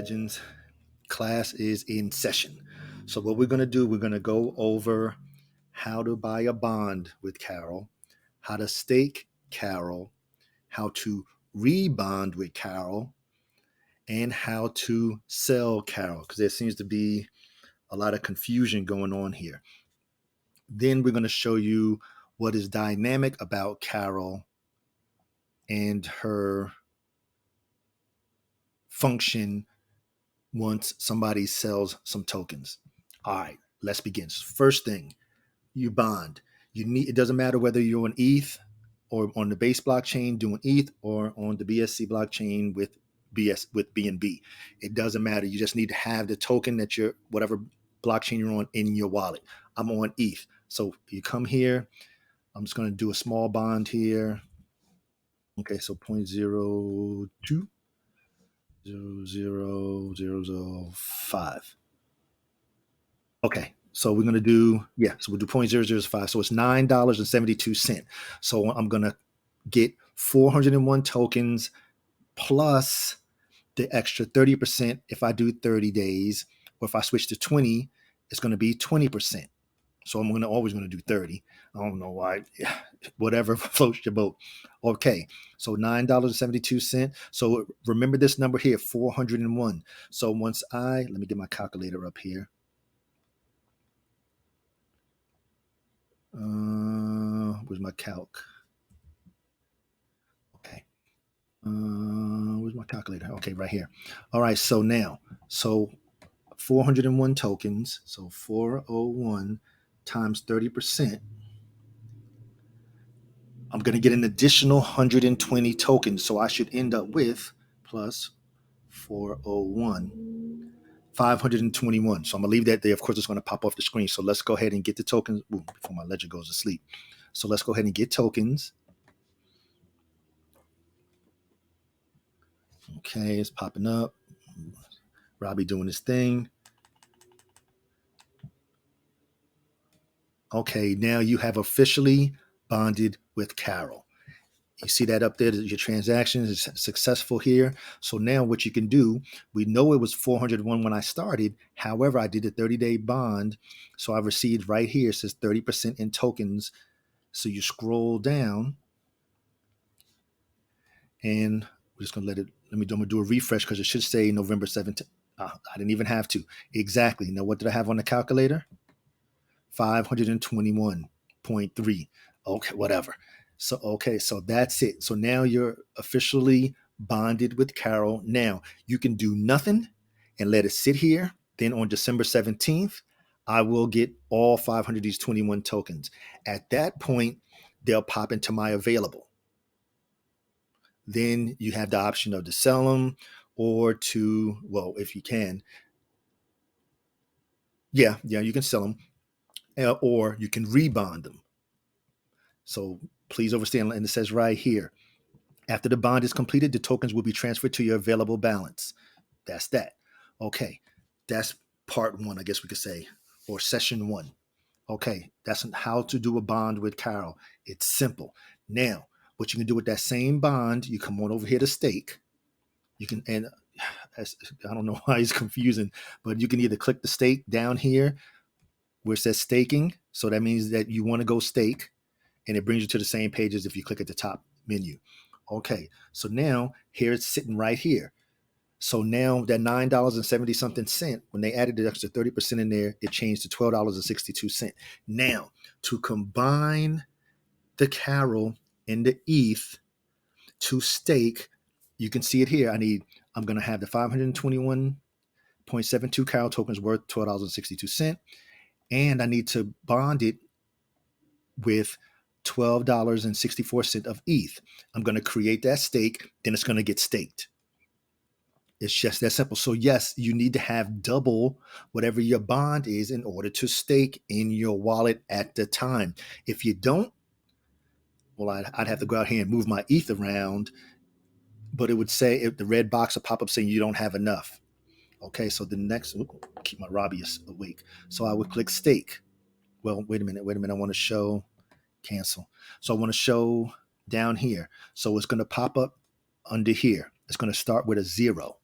Legends. Class is in session. So what we're going to do, we're going to go over how to buy a bond with Carol, how to stake Carol, how to rebond with Carol, and how to sell Carol, because there seems to be a lot of confusion going on here. Then we're going to show you what is dynamic about Carol and her function once somebody sells some tokens. All right, let's begin. First thing, you bond. It doesn't matter whether you're on ETH or on the base blockchain doing ETH or on the BSC blockchain with BNB. It doesn't matter. You just need to have the token that you're, whatever blockchain you're on, in your wallet. I'm on ETH. So you come here. I'm just going to do a small bond here. Okay, so 0.02. 0.00005. Okay, so we're going to do, so we'll do 0.005. So it's $9.72. So I'm going to get 401 tokens plus the extra 30% if I do 30 days, or if I switch to 20, it's going to be 20%. So I'm always going to do 30. I don't know why. Whatever floats your boat. Okay, so $9.72. So remember this number here, 401. So once let me get my calculator up here. Where's my calc? Okay. Where's my calculator? Okay, right here. All right, so now, 401 tokens. So 401 times 30%. I'm going to get an additional 120 tokens. So I should end up with plus 401, 521. So I'm going to leave that there. Of course, it's going to pop off the screen. So let's go ahead and get the tokens before my ledger goes to sleep. So let's go ahead and get tokens. Okay, it's popping up. Robbie doing his thing. Okay, now you have officially bonded with Carol. You see that up there, your transaction is successful here. So now what you can do, we know it was 401 when I started. However, I did a 30-day bond. So I received right here, it says 30% in tokens. So you scroll down and we're just going to I'm going to do a refresh because it should say November 17th. I didn't even have to. Exactly. Now, what did I have on the calculator? 521.3. Okay, whatever. So that's it. So now you're officially bonded with Carol. Now you can do nothing and let it sit here. Then on December 17th, I will get all 500 of these 21 tokens. At that point, they'll pop into my available. Then you have the option of to sell them or to, well, if you can. Yeah, you can sell them. Or you can rebond them. So please understand, and it says right here, after the bond is completed, the tokens will be transferred to your available balance. That's that. Okay, that's part one, I guess we could say, or session one. Okay, that's how to do a bond with Carol. It's simple. Now, what you can do with that same bond, you come on over here to stake. You can, and I don't know why it's confusing, but you can either click the stake down here where it says staking. So that means that you want to go stake, and it brings you to the same page as if you click at the top menu. Okay, so now here it's sitting right here. So now that $9.70 something, when they added the extra 30% in there, it changed to $12.62. Now, to combine the Carol and the ETH to stake, you can see it here. I'm going to have the 521.72 Carol tokens worth $12.62. And I need to bond it with $12.64 of ETH. I'm going to create that stake, then it's going to get staked. It's just that simple. So yes, you need to have double whatever your bond is in order to stake in your wallet at the time. If you don't, well, I'd have to go out here and move my ETH around, but it would say, if the red box will pop up saying you don't have enough. Okay, so the next, keep my Robbie awake. So I would click stake. Well, wait a minute. I want to show cancel. So I want to show down here. So it's going to pop up under here. It's going to start with a 0.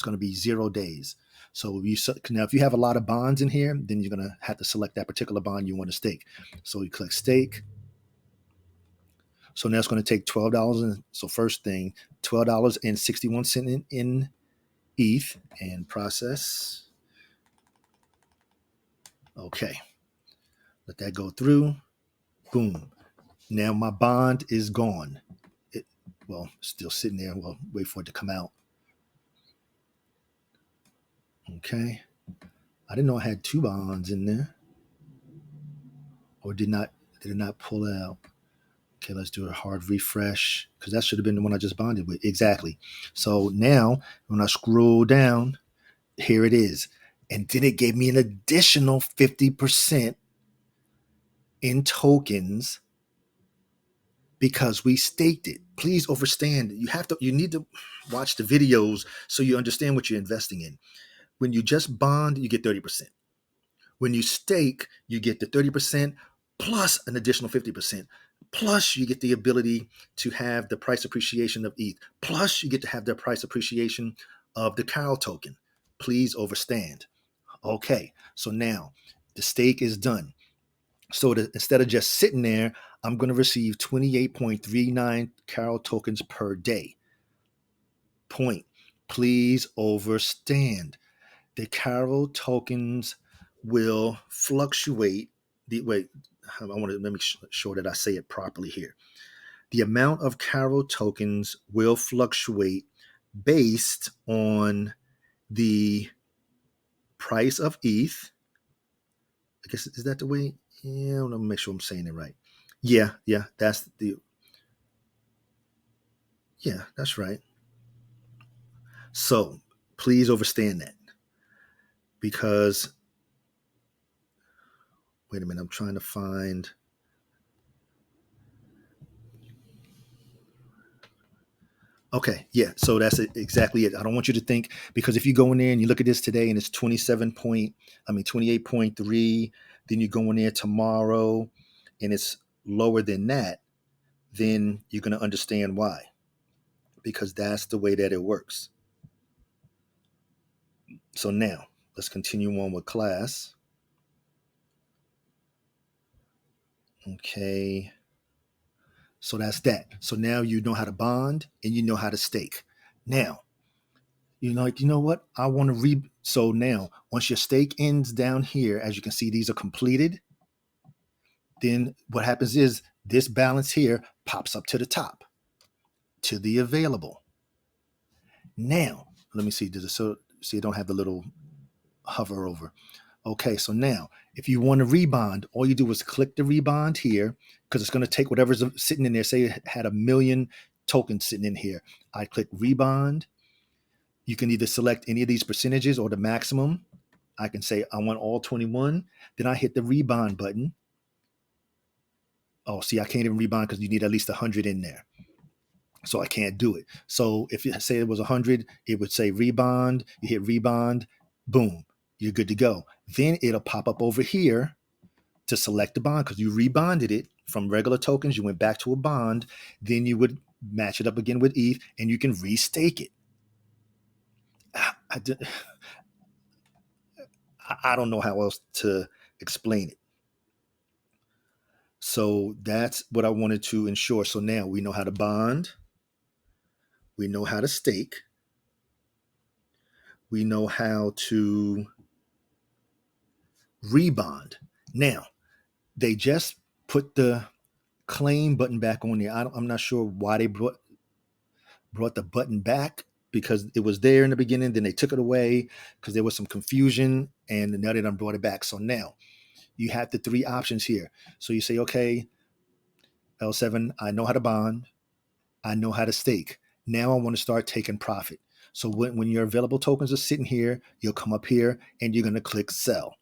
It's going to be 0 days. So now if you have a lot of bonds in here, then you're going to have to select that particular bond you want to stake. So you click stake. So now it's going to take $12. And so first thing, $12.61 in ETH and process. Okay. Let that go through. Boom. Now my bond is gone. Still sitting there. Well, wait for it to come out. Okay. I didn't know I had 2 bonds in there. Or did it not pull out? Okay, let's do a hard refresh, because that should have been the one I just bonded with. Exactly. So now when I scroll down, here it is. And then it gave me an additional 50% in tokens because we staked it. Please understand. You need to watch the videos so you understand what you're investing in. When you just bond, you get 30%. When you stake, you get the 30% plus an additional 50%. Plus, you get the ability to have the price appreciation of ETH. Plus, you get to have the price appreciation of the CAL token. Please understand. Okay, so now the stake is done. So instead of just sitting there, I'm going to receive 28.39 CAL tokens per day. Point. Please understand. The CAL tokens will fluctuate. I want to make sure that I say it properly here. The amount of CAL tokens will fluctuate based on the price of ETH. I guess, is that the way? Yeah, let me make sure I'm saying it right. Yeah, that's right. So please understand that, because wait a minute, I'm trying to find. Okay, yeah, so that's exactly it. I don't want you to think, because if you go in there and you look at this today and it's 28.3, then you go in there tomorrow and it's lower than that, then you're going to understand why, because that's the way that it works. So now let's continue on with class. Okay. So that's that. So now you know how to bond and you know how to stake. Now, you know what? I want to so now once your stake ends down here, as you can see, these are completed. Then what happens is this balance here pops up to the top, to the available. Now, let me see. See, I don't have the little hover over. Okay, so now if you want to rebond, all you do is click the rebond here, because it's going to take whatever's sitting in there. Say it had 1 million tokens sitting in here. I click rebond. You can either select any of these percentages or the maximum. I can say I want all 21. Then I hit the rebond button. Oh, see, I can't even rebond because you need at least 100 in there. So I can't do it. So if you say it was 100, it would say rebond. You hit rebond, boom, you're good to go. Then it'll pop up over here to select the bond, because you rebonded it from regular tokens. You went back to a bond. Then you would match it up again with ETH and you can restake it. I don't know how else to explain it. So that's what I wanted to ensure. So now we know how to bond. We know how to stake. We know how to rebond. Now, they just put the claim button back on there. I'm not sure why they brought the button back, because it was there in the beginning. Then they took it away because there was some confusion, and now they done brought it back. So now you have the 3 options here. So you say, okay, L7, I know how to bond. I know how to stake. Now I want to start taking profit. So when your available tokens are sitting here, you'll come up here and you're going to click sell.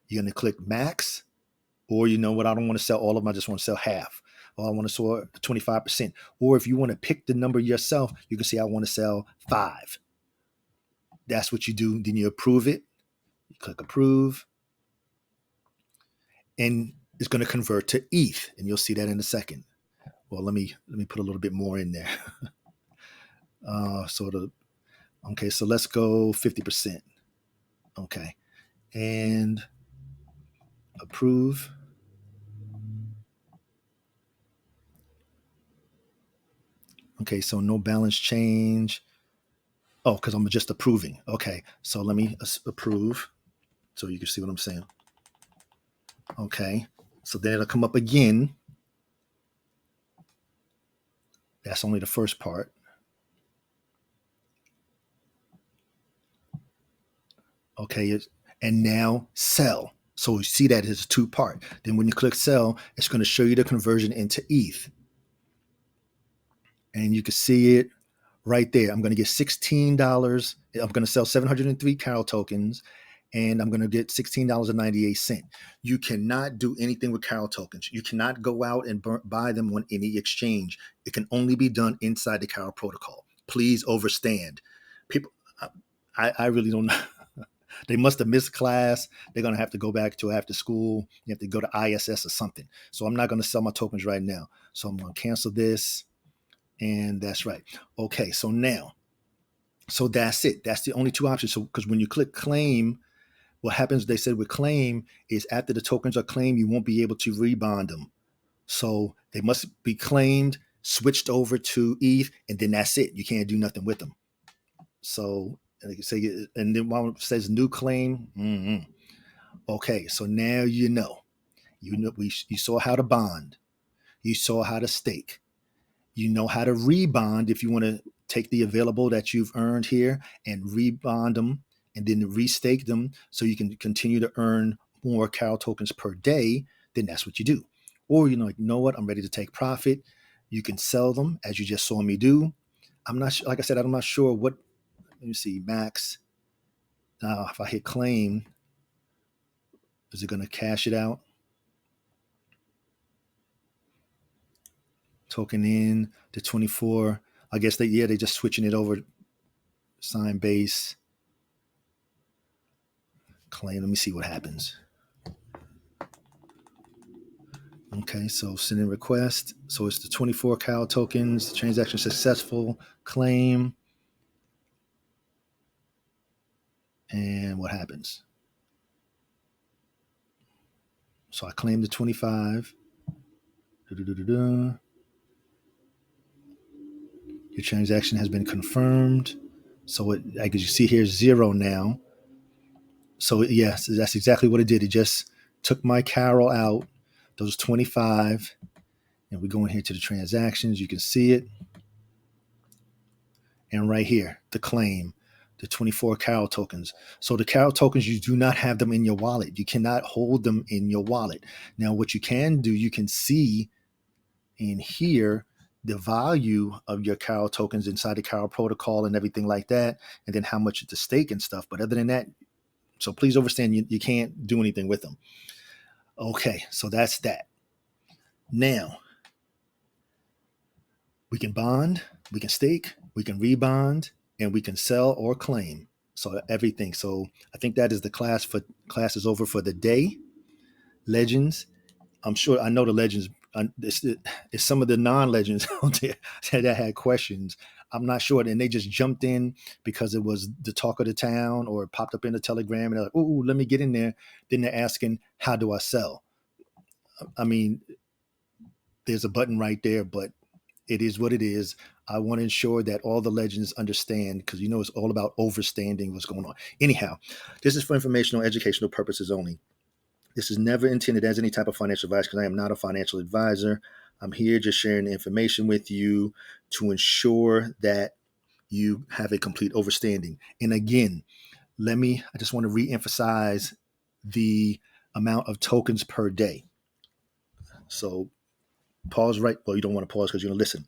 You're going to click max, or you know what, I don't want to sell all of them. I just want to sell half. Or I want to sell 25%. Or if you want to pick the number yourself, you can say, I want to sell 5. That's what you do. Then you approve it. You click approve. And it's going to convert to ETH. And you'll see that in a second. Well, let me put a little bit more in there. So Okay, so let's go 50%. Okay, and approve. Okay, so no balance change. Oh, because I'm just approving. Okay, so let me approve so you can see what I'm saying. Okay, so then it'll come up again. That's only the first part. Okay, and now sell. So you see that it's a two-part. Then when you click sell, it's going to show you the conversion into ETH. And you can see it right there. I'm going to get $16. I'm going to sell 703 Carol tokens, and I'm going to get $16.98. You cannot do anything with Carol tokens. You cannot go out and buy them on any exchange. It can only be done inside the Carol protocol. Please understand. People, I really don't know. They must have missed class. They're going to have to go back to after school. You have to go to ISS or something. So I'm not going to sell my tokens right now. So I'm going to cancel this. And that's right. Okay, so now, so that's it. That's the only two options. So because when you click claim, what happens, they said with claim, is after the tokens are claimed, you won't be able to rebond them. So they must be claimed, switched over to ETH, and then that's it. You can't do nothing with them. So and they can say, and then while it says new claim, okay, so now you know you saw how to bond, you saw how to stake, you know how to rebond if you want to take the available that you've earned here and rebond them and then restake them so you can continue to earn more Carol tokens per day. Then that's what you do. Or you know what, I'm ready to take profit. You can sell them as you just saw me do. I'm not like I said, I'm not sure what. Let me see, max. Now, if I hit claim, is it going to cash it out? Token in to 24. I guess they just switching it over. Sign base. Claim. Let me see what happens. Okay, so send in request. So it's the 24 Carol tokens. Transaction successful. Claim. And what happens? So I claim the 25. Your transaction has been confirmed. So it, as you see here, 0 now. So yes, that's exactly what it did. It just took my Carol out, those 25, and we go in here to the transactions. You can see it. And right here, the claim, the 24 Carol tokens. So the Carol tokens, you do not have them in your wallet. You cannot hold them in your wallet. Now, what you can do, you can see in here the value of your Carol tokens inside the Carol protocol and everything like that, and then how much it's at stake and stuff. But other than that, so please understand, you can't do anything with them. Okay, so that's that. Now, we can bond, we can stake, we can rebond, and we can sell or claim. So everything. So I think that is the class is over for the day. Legends. I'm sure I know the legends. It's some of the non-legends out there that had questions. I'm not sure, and they just jumped in because it was the talk of the town or it popped up in the Telegram, and they're like, "Oh, let me get in there." Then they're asking, "How do I sell?" I mean, there's a button right there, but it is what it is. I want to ensure that all the legends understand because it's all about understanding what's going on. Anyhow, this is for informational, educational purposes only. This is never intended as any type of financial advice because I am not a financial advisor. I'm here just sharing the information with you to ensure that you have a complete understanding. And again, I just want to reemphasize the amount of tokens per day. So pause right. Well, you don't want to pause because you're going to listen.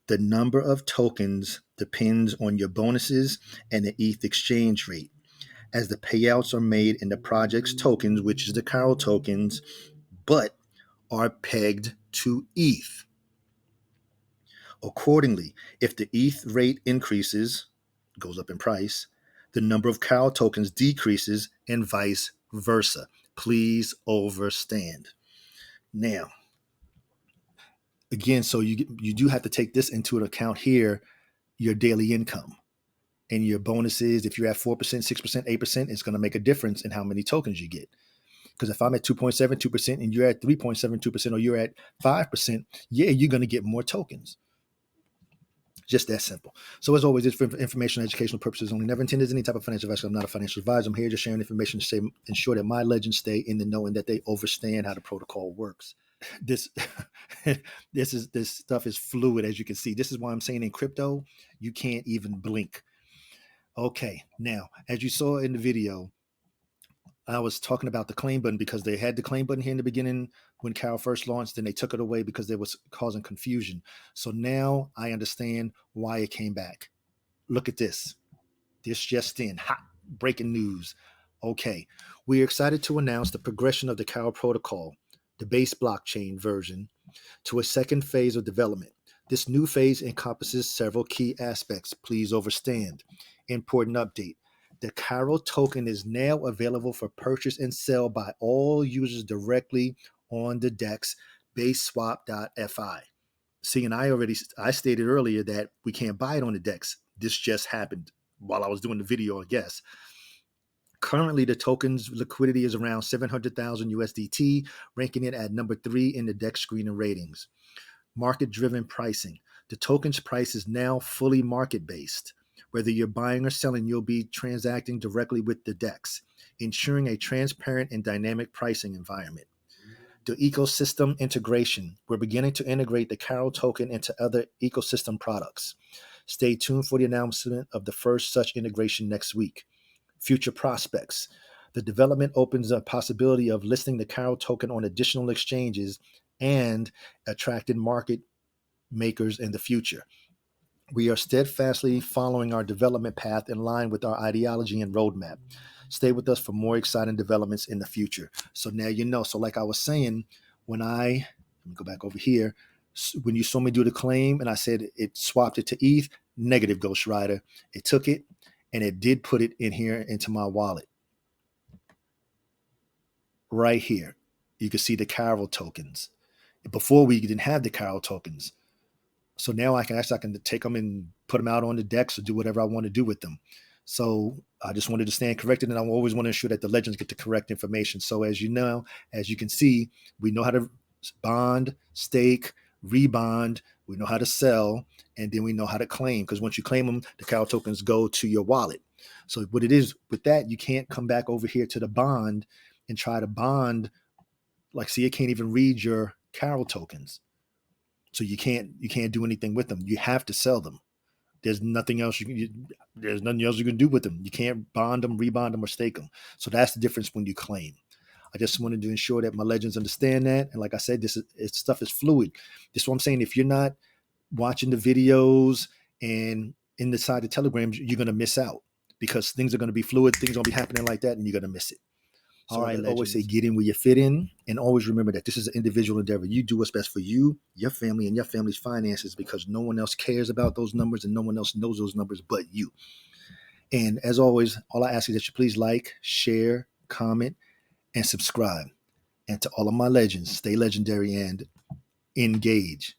The number of tokens depends on your bonuses and the ETH exchange rate, as the payouts are made in the project's tokens, which is the Carol tokens, but are pegged to ETH. Accordingly, if the ETH rate increases, goes up in price, the number of Carol tokens decreases and vice versa. Please understand. Now, again, so you do have to take this into account here, your daily income. And your bonuses, if you're at 4%, 6%, 8%, it's going to make a difference in how many tokens you get. Because if I'm at 2.72% and you're at 3.72% or you're at 5%, yeah, you're going to get more tokens. Just that simple. So as always, it's for information and educational purposes only. Never intended as any type of financial advice. I'm not a financial advisor. I'm here just sharing information to ensure that my legends stay in the know and that they understand how the protocol works. This stuff is fluid, as you can see. This is why I'm saying in crypto, you can't even blink. Okay, now, as you saw in the video, I was talking about the claim button because they had the claim button here in the beginning when Carol first launched, then they took it away because it was causing confusion. So now I understand why it came back. Look at this. This just in, hot breaking news. Okay, we are excited to announce the progression of the Carol protocol, the base blockchain version, to a second phase of development. This new phase encompasses several key aspects. Please understand. Important update. The Carol token is now available for purchase and sell by all users directly on the DEX baseswap.fi. See, and I stated earlier that we can't buy it on the DEX. This just happened while I was doing the video, I guess. Currently, the token's liquidity is around 700,000 USDT, ranking it at number 3 in the DEX screening ratings. Market-driven pricing. The token's price is now fully market-based. Whether you're buying or selling, you'll be transacting directly with the DEX, ensuring a transparent and dynamic pricing environment. The ecosystem integration. We're beginning to integrate the Carol token into other ecosystem products. Stay tuned for the announcement of the first such integration next week. Future prospects. The development opens a possibility of listing the Carol token on additional exchanges and attracting market makers in the future. We are steadfastly following our development path in line with our ideology and roadmap. Stay with us for more exciting developments in the future. So now you know. So like I was saying, let me go back over here. When you saw me do the claim and I said it swapped it to ETH, negative, Ghost Rider. It took it and it did put it in here into my wallet. Right here, you can see the Carol tokens. Before we didn't have the Carol tokens. So now I can take them and put them out on the DEX or do whatever I want to do with them. So I just wanted to stand corrected, and I always want to ensure that the legends get the correct information. So as you know, as you can see, we know how to bond, stake, rebond, we know how to sell, and then we know how to claim, because once you claim them, the Carol tokens go to your wallet. So what it is with that, you can't come back over here to the bond and try to bond. Like, see, it can't even read your Carol tokens. So you can't do anything with them. You have to sell them. There's nothing else you can do with them. You can't bond them, rebond them, or stake them. So that's the difference when you claim. I just wanted to ensure that my legends understand that. And like I said, stuff is fluid. This is what I'm saying. If you're not watching the videos and inside the telegrams, you're going to miss out because things are going to be fluid. Things are going to be happening like that, and you're going to miss it. So all right, I always say get in where you fit in, and always remember that this is an individual endeavor. You do what's best for you, your family, and your family's finances, because no one else cares about those numbers and no one else knows those numbers but you. And as always, all I ask is that you please like, share, comment, and subscribe. And to all of my legends, stay legendary and engage.